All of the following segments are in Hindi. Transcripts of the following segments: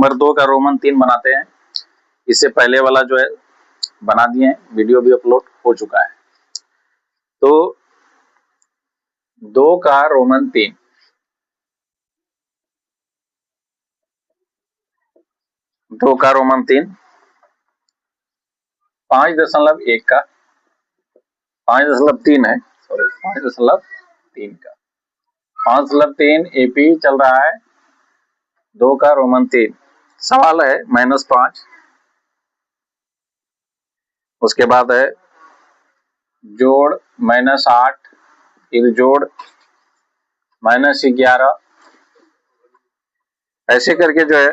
नंबर 2 का रोमन 3 बनाते हैं। इससे पहले वाला जो है बना दिए हैं, वीडियो भी अपलोड हो चुका है। तो 2 का रोमन 3, 2 का रोमन 3 5.1 का 5.3 है, सॉरी 5.3 का 5.3 एपी चल रहा है। 2 का रोमन 3 सवाल है -5, उसके बाद है जोड़ -8, फिर जोड़ -11, ऐसे करके जो है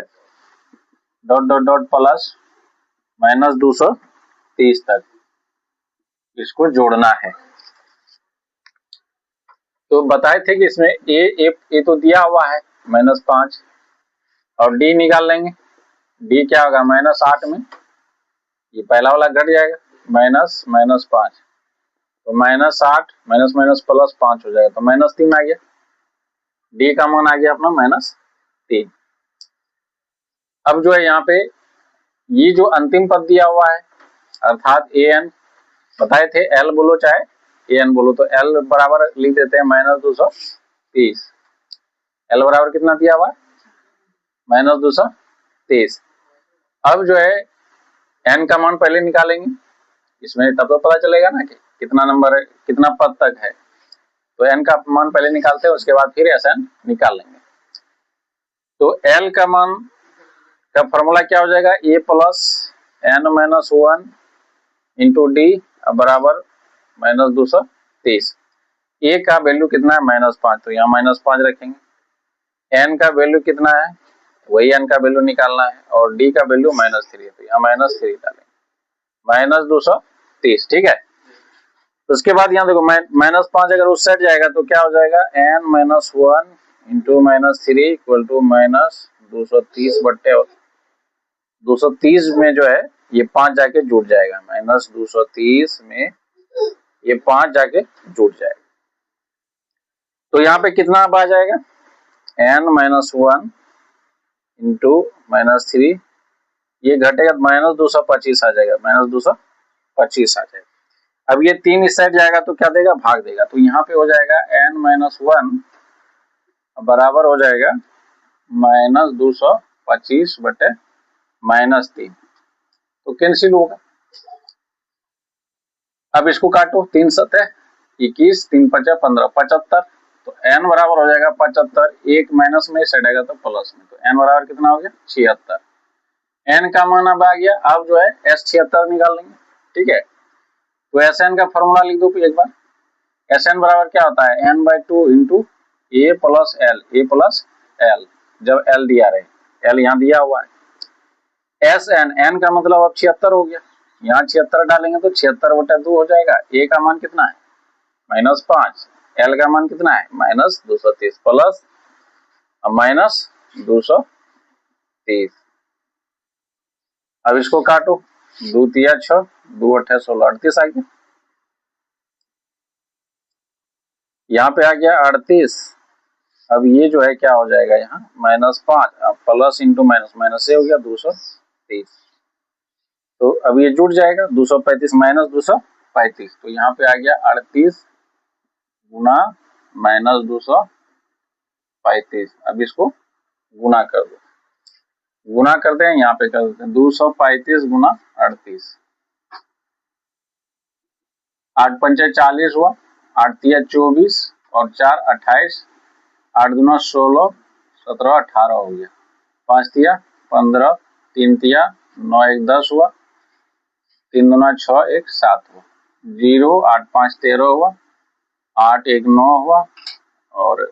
डॉट डॉट डॉट प्लस -230 तक इसको जोड़ना है। तो बताए थे कि इसमें ए तो दिया हुआ है -5 और डी निकाल लेंगे। डी क्या होगा -8 में ये पहला वाला घट जाएगा, -5 तो -8 माइनस प्लस 5 हो जाएगा, तो -3 आ गया। डी का मान आ गया अपना -3। अब जो है यहाँ पे ये जो अंतिम पद दिया हुआ है अर्थात ए एन, बताए थे एल बोलो चाहे ए एन बोलो, तो एल बराबर लिख देते हैं -230। एल बराबर कितना दिया हुआ है -230। अब जो है एन का मान पहले निकालेंगे, इसमें तब तो पता चलेगा ना कि कितना नंबर है, कितना पद तक है। तो एन का मान पहले निकालते हैं, उसके बाद फिर एस एन निकाल लेंगे। तो एल का मान का फॉर्मूला क्या हो जाएगा, a plus n minus 1 into d बराबर -230। ए का वैल्यू कितना है -5, तो यहाँ -5 रखेंगे। एन का वैल्यू कितना है, वही एन का वैल्यू निकालना है, और डी का वैल्यू -3 है, तो यहाँ -3 डालेंगे, -230। ठीक है। तो उसके बाद यहाँ देखो -5 अगर उस साइड जाएगा तो क्या हो जाएगा, N minus 1 into -3 equal to -230 बट्टे 230 में जो है ये 5 जाके जुड़ जाएगा, -230 में ये 5 जाके जुड़ जाएगा। तो यहाँ पे कितना अब आ जाएगा, n माइनस 1 इंटू -3, ये घटेगा -225 आ जाएगा, -225 आ जाएगा। अब ये 3 इस साइड जाएगा तो क्या देगा, भाग देगा, तो यहाँ पे हो जाएगा n माइनस 1 बराबर हो जाएगा -225 बटे -3, तो कैंसिल होगा। अब इसको काटो, 3 सतह 21, 3 पचा 15, 75, तो n बराबर हो जाएगा 75। एक माइनस में सड़ेगा तो प्लस में, तो n बराबर कितना हो गया 76। n का मान अब आ गया। अब जो है s 76 निकाल लेंगे। ठीक है, तो Sn का फॉर्मूला लिख दो एक बार। Sn बराबर क्या होता है, n/2 into A plus L, जब l दिया रहे, l यहाँ दिया हुआ है। Sn, n का मतलब अब 76 हो गया, यहाँ 76 डालेंगे तो 76 बटा 2 हो जाएगा। a का मान कितना है -5, l का मान कितना है -230 प्लस -230। अब इसको काटो, 2 तिया 6, 2 8 16, 38 आ गया। यहाँ पे आ गया 38। अब ये जो है क्या हो जाएगा, यहाँ -5 प्लस इंटू माइनस से हो गया 230। तो अब ये जुड़ जाएगा 235 -235, तो यहाँ पे आ गया 38 गुना -235। अब इसको गुना कर दो, गुना करते हैं, यहाँ पे कर देते हैं 235 गुना 38, 8 पंचे 40 हुआ, 8 तिया 24 और 4 28, 8 दूना 16, 17 18 हो गया, 5 तिया 15, 3 तिया 9 1 10 हुआ, 3 दूना 6 1 7 हुआ, 0 8 5 13 हुआ, 8 1 9 हुआ और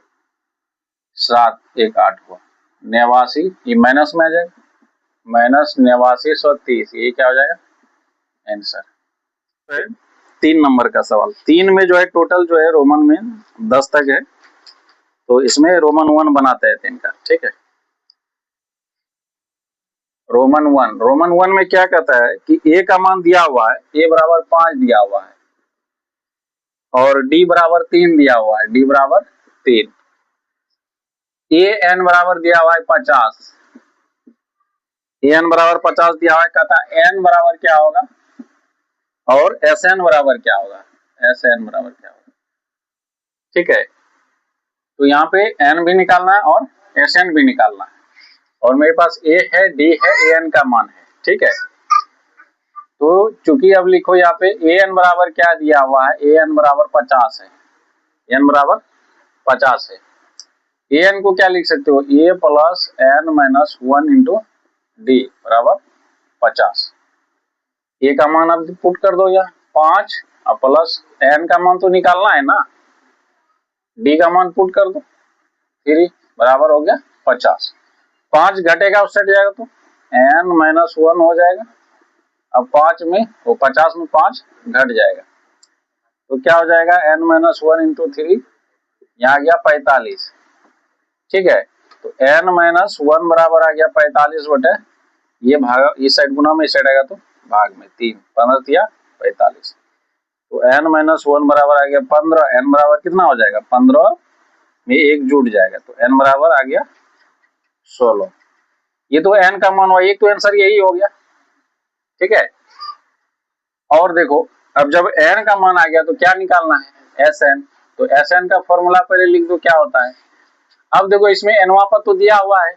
7 1 8 हुआ, 89। ये माइनस में आ जाएगा, -8930, ये क्या हो जाएगा आंसर। 3 नंबर का सवाल। 3 में जो है टोटल जो है रोमन में 10 तक है, तो इसमें रोमन 1 बनाते हैं 3 का। ठीक है, रोमन 1 में क्या कहता है कि a का मान दिया हुआ है, a बराबर 5 दिया हुआ है और d बराबर 3 दिया हुआ है, d बराबर 3, a n बराबर दिया हुआ है 50, एन बराबर 50 दिया हुआ है, कहता है एन बराबर क्या होगा और एस एन बराबर क्या होगा, एस एन बराबर क्या होगा। ठीक है, तो यहाँ पे एन भी निकालना है और एस एन भी निकालना है, और मेरे पास ए है, डी है, ए एन का मान है। ठीक है, तो चूंकि अब लिखो यहाँ पे ए एन बराबर क्या दिया हुआ है, ए एन बराबर 50 है, एन बराबर 50 है। ए एन को क्या लिख सकते हो, a plus n minus 1 into d बराबर 50। ए का मान अब पुट कर दो यहाँ 5 और प्लस एन का मान तो निकालना है ना, डी का मान पुट कर दो 3 बराबर हो गया 50। 5 घटेगा उससे हट जाएगा तो एन माइनस 1 हो जाएगा। अब 5 में वो 50 में 5 घट जाएगा तो क्या हो जाएगा, एन माइनस 1 इंटू 3 यहाँ आ गया 45। ठीक है, तो एन माइनस 1 बराबर आ गया 45 बटे ये भाग, इस साइड गुना में इस साइड आएगा तो भाग में 3, 15 दिया 45, तो एन माइनस 1 बराबर आ गया 15। एन बराबर कितना हो जाएगा, 15 में एक जुड़ जाएगा तो एन बराबर आ गया 16। ये तो एन का मान हुआ, एक तो आंसर यही हो गया। ठीक है, और देखो अब जब एन का मान आ गया तो क्या निकालना है, एस एन। तो एस एन का फॉर्मूला पहले लिख दो क्या होता है। अब देखो इसमें एनवा पद तो दिया हुआ है,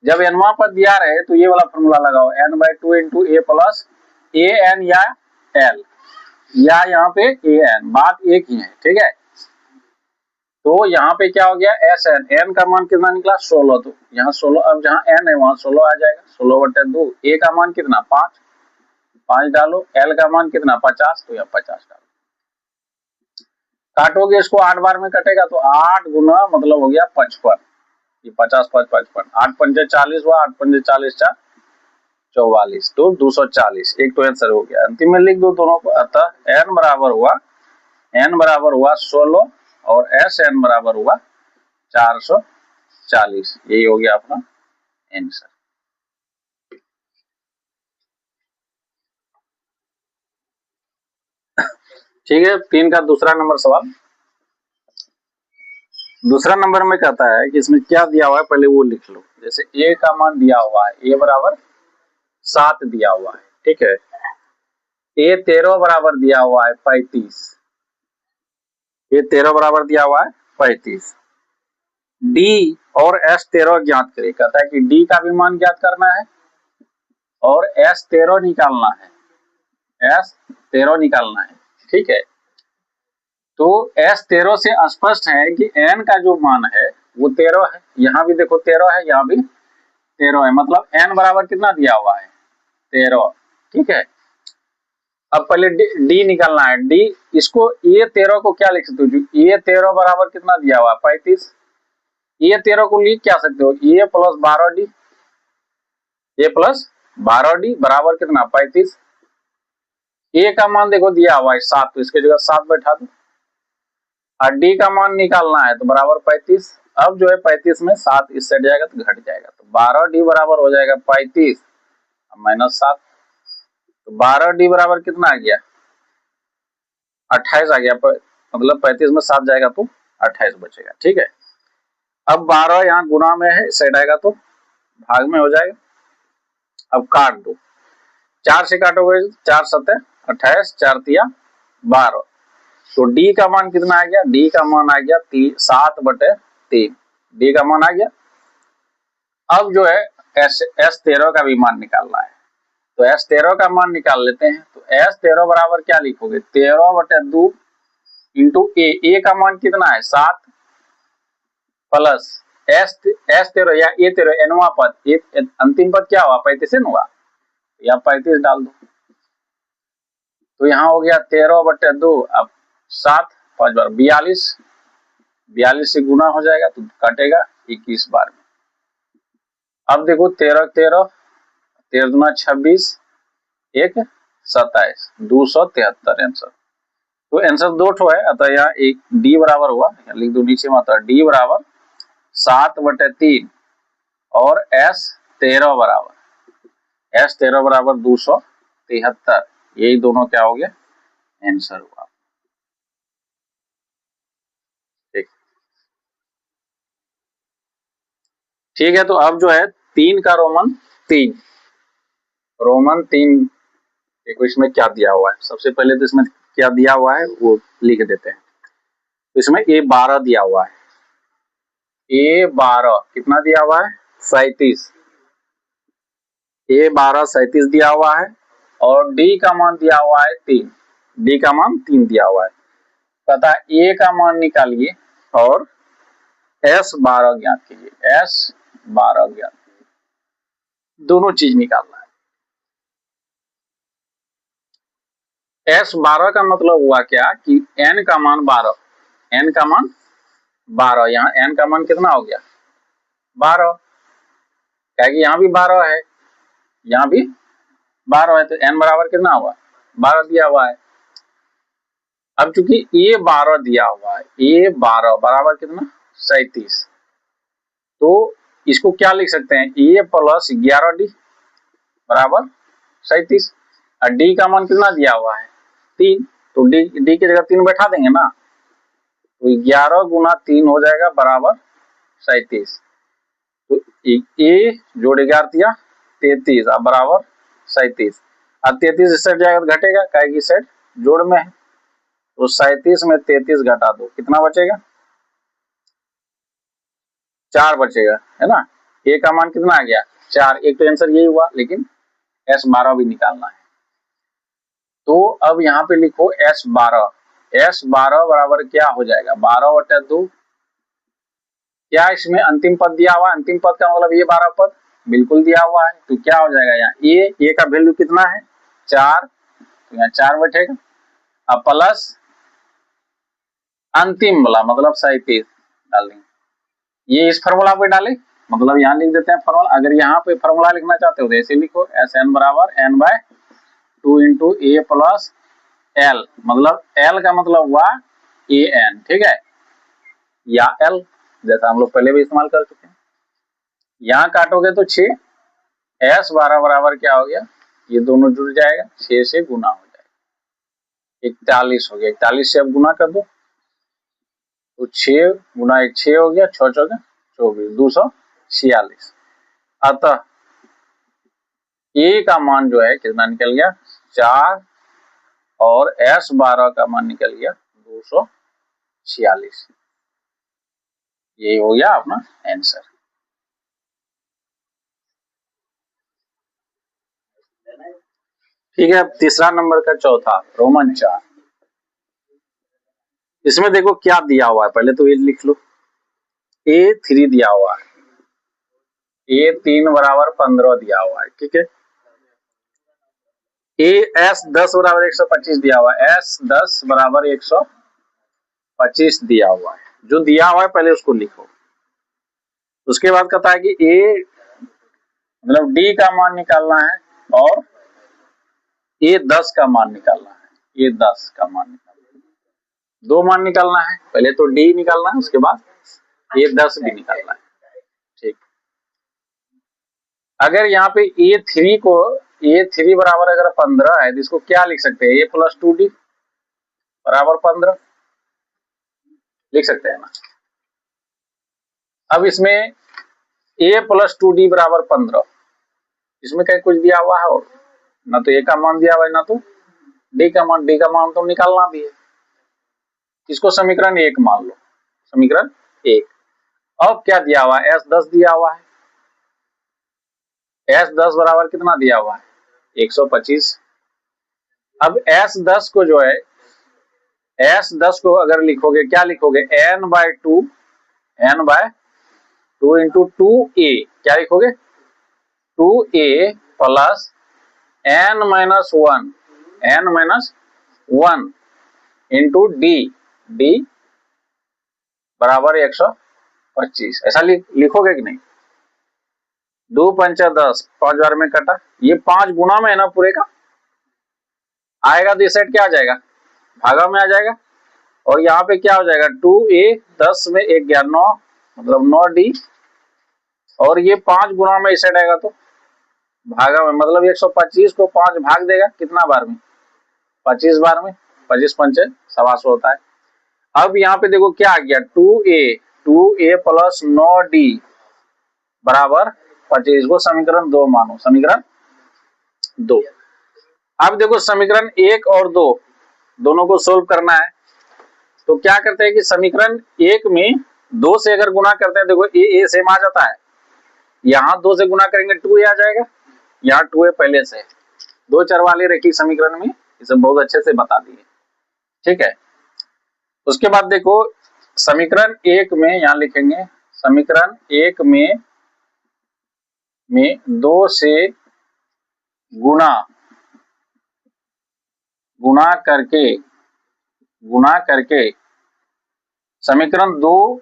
जब एनवा पद दिया रहे तो ये वाला फॉर्मूला लगाओ, N by 2 into A plus A N या एल, या यहाँ पे ए एन, बात एक ही है। ठीक है, तो यहाँ पे क्या हो गया, एस एन, एन का मान कितना निकला 16, तो यहाँ 16, अब जहाँ एन है वहां 16 आ जाएगा, 16 बटे 2। ए का मान कितना 5, 5 डालो, एल का मान कितना 50, तो यहाँ 50 डालो। काटोगे इसको 8 बार में कटेगा तो 8 गुना मतलब हो गया 55, ये 50 5 55, 8 पंजे 40 हुआ, 8 पंजे 40 4 44, तो 240। एक तो आंसर हो गया, अंतिम में लिख दो दोनों को। अतः एन बराबर हुआ 16 और एस एन बराबर हुआ 440। यही हो गया अपना आंसर। ठीक है, 3 का दूसरा नंबर सवाल। दूसरा नंबर में कहता है कि इसमें क्या दिया हुआ है पहले वो लिख लो। जैसे ए का मान दिया हुआ है, ए बराबर 7 दिया हुआ है। ठीक है, ए 13 बराबर दिया हुआ है 35, ए 13 बराबर दिया हुआ है 35। डी और एस 13 ज्ञात करें, कहता है कि डी का भी मान ज्ञात करना है और एस 13 निकालना है, एस 13 निकालना है। ठीक है, तो एस 13 से स्पष्ट है कि एन का जो मान है वो 13 है, यहाँ भी देखो 13 है, यहाँ भी 13 है, मतलब एन बराबर कितना दिया हुआ है 13। ठीक है, अब पहले डी निकालना है, डी इसको ए 13 को क्या लिख सकते हो, ए 13 बराबर कितना दिया हुआ है 35, ए 13 को लिख क्या सकते हो, a plus 12 D, A plus 12 D बराबर कितना 35। ए का मान देखो दिया हुआ है 7, तो इसके जगह 7 बैठा दो, और डी का मान निकालना है तो बराबर 35। अब जो है 35 में 7 इस साइड जाएगा तो घट जाएगा, तो 12 डी बराबर हो जाएगा 35 माइनस 7, तो 12 डी बराबर कितना आ गया 28 आ गया, मतलब 35 में 7 जाएगा तो 28 बचेगा। ठीक है, अब 12 यहाँ गुना में है, इस साइड आएगा तो भाग में हो जाएगा। अब काट दो, 4 से काटोगे 4 7 28, 4 तिया 12, तो डी का मान कितना आ गया, डी का मान आ गया 7 बटे 3, डी का मान आ गया। अब जो है एस 13 का भी मान निकालना है, तो एस 13 का मान निकाल लेते हैं। तो एस 13 बराबर क्या लिखोगे 13 बटे 2 इंटू ए का मान कितना है 7 प्लस एस 13 या ए 13 एनवा पद, अंतिम पद क्या हुआ 35 हुआ, या 35 डाल दो, तो यहाँ हो गया 13 बटे 2, अब 7 5 बार 42, 42 से गुना हो जाएगा तो कटेगा 21 बार में। अब देखो 13 13 13 दूना 26, 1 27, 273 आंसर। तो आंसर 2 ठो है, अतः यहाँ एक डी बराबर हुआ, लिख दो नीचे में, अतः डी बराबर 7 बटे 3 और एस 13 बराबर 273, यही दोनों क्या हो गया आंसर हुआ। ठीक है, तो अब जो है 3 का रोमन 3, रोमन 3। देखो इसमें क्या दिया हुआ है, सबसे पहले तो इसमें क्या दिया हुआ है वो लिख देते हैं। तो इसमें A12 दिया हुआ है, A12 कितना दिया हुआ है 37, A12 37 दिया हुआ है और D का मान दिया हुआ है 3, D का मान 3 दिया हुआ है। तथा A का मान निकालिए और S12 ज्ञात कीजिए, S12 ज्ञात कीजिए, दोनों चीज निकालना है। S12 का मतलब हुआ क्या कि N का मान 12, N का मान 12, यहाँ N का मान कितना हो गया 12, क्या कि यहाँ भी 12 है, यहाँ भी 12 है, तो N बराबर कितना हुआ 12 दिया हुआ है। अब चूंकि A12 दिया हुआ है, A12 बराबर कितना 37, तो इसको क्या लिख सकते हैं A प्लस 11D बराबर 37, और D का मान कितना दिया हुआ है 3, तो D की जगह 3 बैठा देंगे ना, तो 11 गुना 3 हो जाएगा बराबर 37, तो A जोड़ 11 दिया 33 अब बराबर 37, अब 33 इस साइड जाएगा तो घटेगा, क्या कि साइड जोड़ में है, तो 37 में 33 घटा दो कितना बचेगा 4 बचेगा, है ना। A का मान कितना आ गया 4, एक तो आंसर यही हुआ, लेकिन S12 भी निकालना है। तो अब यहाँ पे लिखो S12, S12 बराबर क्या हो जाएगा 12/2, क्या इसमें अंतिम पद दिया हुआ है, अंतिम पद का मतलब ये 12 पद बिल्कुल दिया हुआ है, तो क्या हो जाएगा यहाँ A का वैल्यू कितना है 4, तो यहाँ 4 बैठेगा, अब प्लस अंतिम वाला मतलब 37 डाल देंगे, ये इस फॉर्मूला पे डाले, मतलब यहाँ लिख देते हैं फॉर्मूला। अगर यहाँ पे फॉर्मूला लिखना चाहते हो तो ऐसे लिखो Sn बराबर n/2 into A plus L, मतलब L का मतलब हुआ AN, ठीक है, या L जैसा हम लोग पहले भी इस्तेमाल कर चुके हैं। यहाँ काटोगे तो 6, S12 बराबर क्या हो गया, ये दोनों जुड़ जाएगा, 6 से गुना हो जाएगा 41 हो गया, 41 से अब गुना कर दो, तो 6 गुना 1 6 हो गया, 6 चौके 24, 246। अतः A का मान जो है कितना निकल गया 4 और S12 का मान निकल गया 246, यही हो गया अपना आंसर। ठीक है, अब तीसरा नंबर का चौथा रोमन 4, इसमें देखो क्या दिया हुआ है, पहले तो ये लिख लो, A3 दिया हुआ है, A3 बराबर 15 दिया हुआ है, ठीक है, S10 बराबर 125 दिया हुआ है, S10 बराबर 125 दिया हुआ है, जो दिया हुआ है पहले उसको लिखो। उसके बाद कहता है कि A मतलब D का मान निकालना है और A10 का मान निकालना है, A10 का मान निकालना है, दो मान निकालना है, पहले तो D निकालना है उसके बाद A10 भी निकालना है, ठीक। अगर यहाँ पे A3 बराबर अगर 15 है तो इसको क्या लिख सकते हैं, A प्लस 2D बराबर 15 लिख सकते हैं ना। अब इसमें A प्लस 2D बराबर 15, इसमें कहीं कुछ दिया हुआ है और ना तो A का मान दिया हुआ है ना तो D का मान तो निकालना भी है, इसको समीकरण 1 मान लो, समीकरण 1। अब क्या दिया हुआ है S10 दिया हुआ है, S10 बराबर कितना दिया हुआ है 125। अब S10 को जो है S10 को अगर लिखोगे क्या लिखोगे n/2 इंटू 2A, क्या लिखोगे 2A plus n-1 into D बराबर 125, ऐसा लिखोगे कि नहीं। 2 पंचा 10, 5 बार में कटा, ये 5 गुना में है ना पूरे का, आएगा तो इस साइड क्या आ जाएगा भागा में आ जाएगा, और यहाँ पे क्या हो जाएगा 2A 10 में 1 गया 9, मतलब 9D, और ये 5 गुना में इस साइड आएगा तो भागा में, मतलब 125 को 5 भाग देगा कितना बार में 25 बार में, 25 पंचे 125 होता है। अब यहाँ पे देखो क्या आ गया 2A प्लस 9D बराबर 25 को समीकरण 2 मानो, समीकरण 2। अब देखो समीकरण 1 और 2 दोनों को सोल्व करना है, तो क्या करते हैं कि समीकरण 1 में 2 से अगर गुना करते हैं, देखो ए सेम आ जाता है, यहाँ 2 से गुना करेंगे 2a आ जाएगा, यहाँ 2a पहले से 2 चर वाले रेखिक समीकरण में इसे बहुत अच्छे से बता दिए, ठीक है। उसके बाद देखो समीकरण 1 में यहाँ लिखेंगे, समीकरण 1 में 2 से गुणा करके समीकरण 2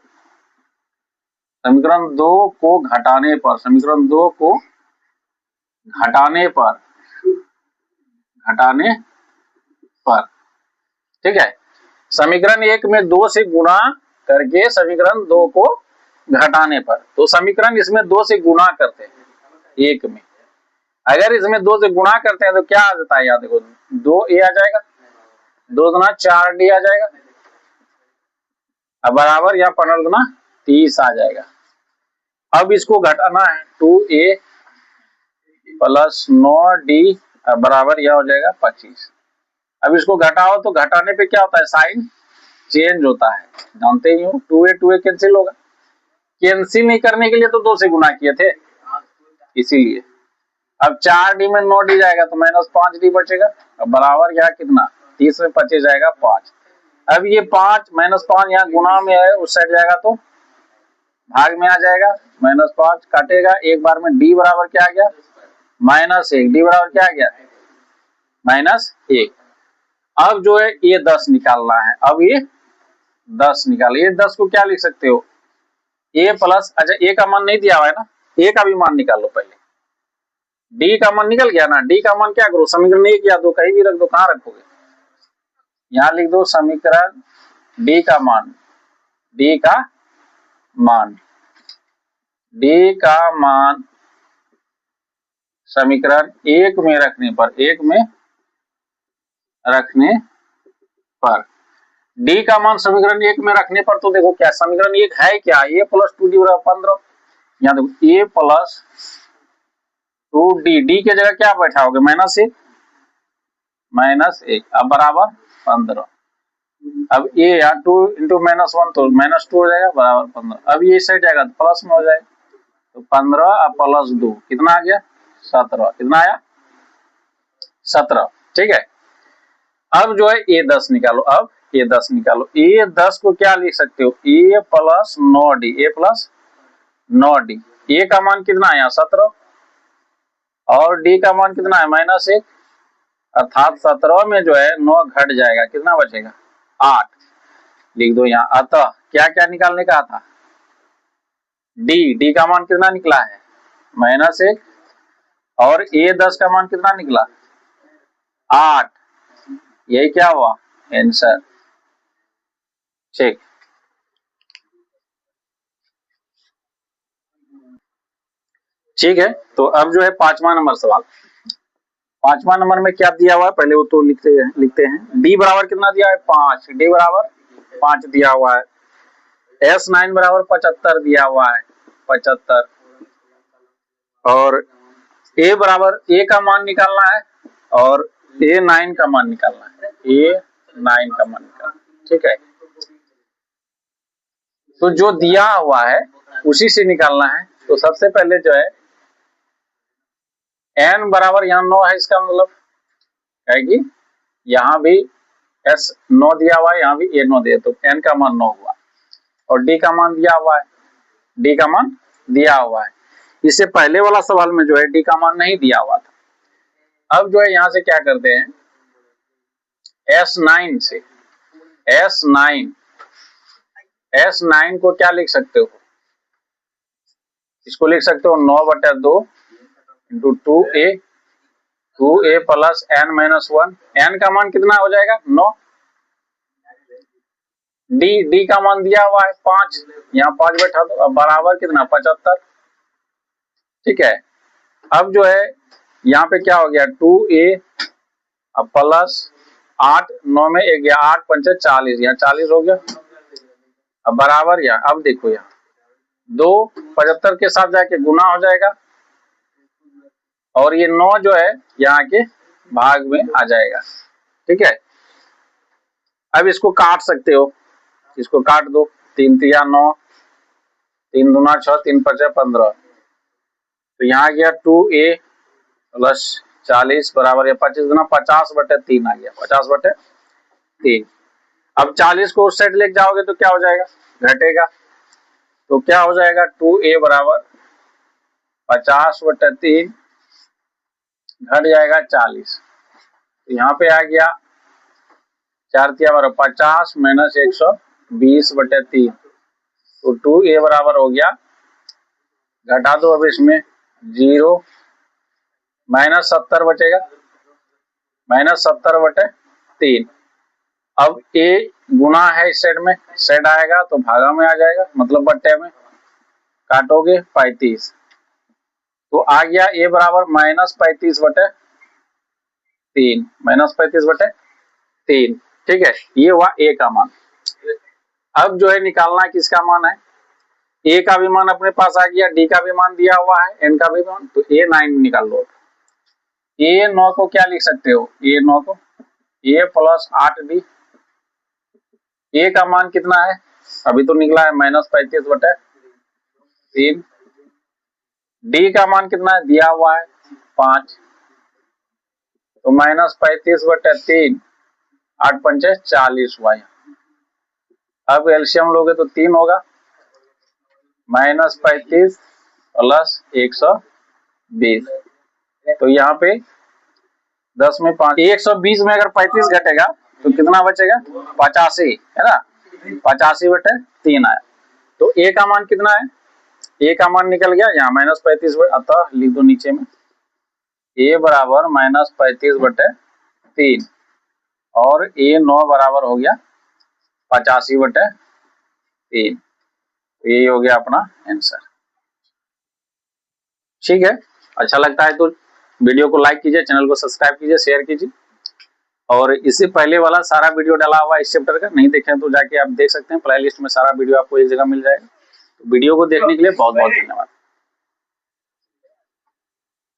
को घटाने पर, समीकरण 2 को घटाने पर, ठीक है। समीकरण 1 में 2 से गुणा करके समीकरण 2 को घटाने पर, तो समीकरण इसमें 2 से गुणा करते हैं 1 में, अगर इसमें 2 से गुणा करते हैं तो क्या आ जाता है, यहाँ देखो 2a आ जाएगा, 2 गुना 4d आ जाएगा, अब बराबर या 15 गुना 30 आ जाएगा। अब इसको घटाना है 2a प्लस 9d बराबर यह हो जाएगा 25। अब इसको घटाओ तो घटाने पे क्या होता है, साइन चेंज होता है, जानते ही हो, 2a कैंसिल होगा, कैंसिल नहीं करने के लिए तो 2 से गुना किए थे इसीलिए। अब 4d में 9d जाएगा तो माइनस 5d बचेगा, अब बराबर यहाँ कितना 30 में 25 जाएगा 5। अब ये 5 माइनस 5 यहाँ गुना में है, उस साइड जाएगा तो भाग में आ जाएगा, माइनस 5 काटेगा एक बार में, d बराबर क्या आ गया -1, d बराबर क्या आ गया -1। अब जो है ये 10 निकालना है, अब ये 10 निकालो, ये 10 को क्या लिख सकते हो a प्लस, अच्छा a का मान नहीं दिया हुआ है ना, a का भी मान निकाल लो पहले, d का मान निकल गया ना, d का मान क्या करो समीकरण 1 या 2 कहीं भी रख दो, कहाँ रखोगे, यहाँ लिख दो समीकरण d का मान समीकरण 1 में रखने पर d का मान समीकरण 1 में रखने पर, तो देखो क्या समीकरण 1 है क्या, a प्लस 2d बराबर 15, यहाँ देखो a प्लस 2d, d के जगह क्या बैठाओगे -1, अब बराबर 15। अब a या 2 इंटू -1 तो -2 हो जाएगा बराबर 15। अब ये साइड जाएगा तो प्लस में हो जाएगा, तो 15 और प्लस 2 कितना आ गया 17, कितना आया 17, ठीक है। अब जो है a 10 निकालो, अब a 10 निकालो, a 10 को क्या लिख सकते हो a plus 9d, a plus 9d, a का मान कितना है यहाँ 17 और d का मान कितना है -1, अर्थात 17 में जो है 9 घट जाएगा, कितना बचेगा 8, लिख दो यहाँ। अतः क्या क्या निकालने का था d का मान कितना निकला है -1 और a 10 का मान कितना निकला 8, यही क्या हुआ आंसर, ठीक। ठीक है, तो अब जो है 5वां नंबर सवाल, 5वां नंबर में क्या दिया हुआ है पहले वो तो लिखते हैं। d बराबर कितना दिया है 5, d बराबर 5 दिया हुआ है, S9 बराबर 75 दिया हुआ है 75, और a बराबर a का मान निकालना है और A9 का मान निकालना है, A9 का मान निकालना, ठीक है। तो जो दिया हुआ है उसी से निकालना है, तो सबसे पहले जो है n बराबर यहाँ 9 है, इसका मतलब है कि यहाँ भी S 9 दिया हुआ है, यहाँ भी A 9 दिया, तो n का मान 9 हुआ और d का मान दिया हुआ है, d का मान दिया हुआ है। इससे पहले वाला सवाल में जो है d का मान नहीं दिया हुआ था। अब जो है यहाँ से क्या करते हैं S9 से, S9 को क्या लिख सकते हो, इसको लिख सकते हो 9/2 into 2a plus n-1, n का मान कितना हो जाएगा 9, d का मान दिया हुआ है 5, यहाँ 5 बैठा दो, अब बराबर कितना 75, ठीक है। अब जो है यहाँ पे क्या हो गया 2a अब प्लस 8, 9 में 1 गया, 8 पंचे 40, यहाँ 40 हो गया, अब बराबर यहाँ, अब देखो यहाँ 2 75 के साथ जाके गुना हो जाएगा, और ये 9 जो है यहाँ के भाग में आ जाएगा। ठीक है, अब इसको काट सकते हो, इसको काट दो। 3 तिया 9, 3 दूना 6, 3 पचे 15। तो यहाँ गया 2a प्लस 40 बराबर 25 गुना 50/3 आ गया, 50/3। अब 40 को उस साइड लेके जाओगे तो क्या हो जाएगा, घटेगा। तो क्या हो जाएगा, 2a बराबर 50/3 घट जाएगा 40। तो यहाँ पे आ गया 4 तिया बराबर 50 माइनस 120/3। तो 2a बराबर हो गया, घटा दो अब इसमें 0 माइनस 70 बचेगा, माइनस 70/3। अब a गुना है इस साइड में, साइड आएगा तो भागा में आ जाएगा, मतलब बट्टे में काटोगे 35। तो आ गया a बराबर माइनस 35/3, माइनस 35/3। ठीक है, ये हुआ a का मान। अब जो है निकालना है किसका मान है, a का भी मान अपने पास आ गया, d का भी मान दिया हुआ है, n का भी मान। तो a 9 निकाल लो। a 9 को क्या लिख सकते हो, a 9 को a प्लस 8d। a का मान कितना है, अभी तो निकला है माइनस 35/3। d का मान कितना है, दिया हुआ है 5। तो माइनस 35/3, 8 पंचे 40 हुआ। अब एलसीएम लोगे तो 3 होगा, माइनस 35 प्लस 120। तो यहाँ पे 10 में 5, 120 में अगर 35 घटेगा तो कितना बचेगा, 85 है ना, 85/3 आया। तो a का मान कितना है, a का मान निकल गया यहाँ माइनस 35, अतः लिख दो नीचे में a बराबर माइनस 35/3 और a 9 बराबर हो गया 85/3। यही हो गया अपना आंसर। ठीक है, अच्छा लगता है तो वीडियो को लाइक कीजिए, चैनल को सब्सक्राइब कीजिए, शेयर कीजिए। और इससे पहले वाला सारा वीडियो डाला हुआ इस चैप्टर का, नहीं देखें तो जाके आप देख सकते हैं, प्ले लिस्ट में सारा वीडियो आपको एक जगह मिल जाएगा। तो वीडियो को देखने के लिए बहुत बहुत धन्यवाद।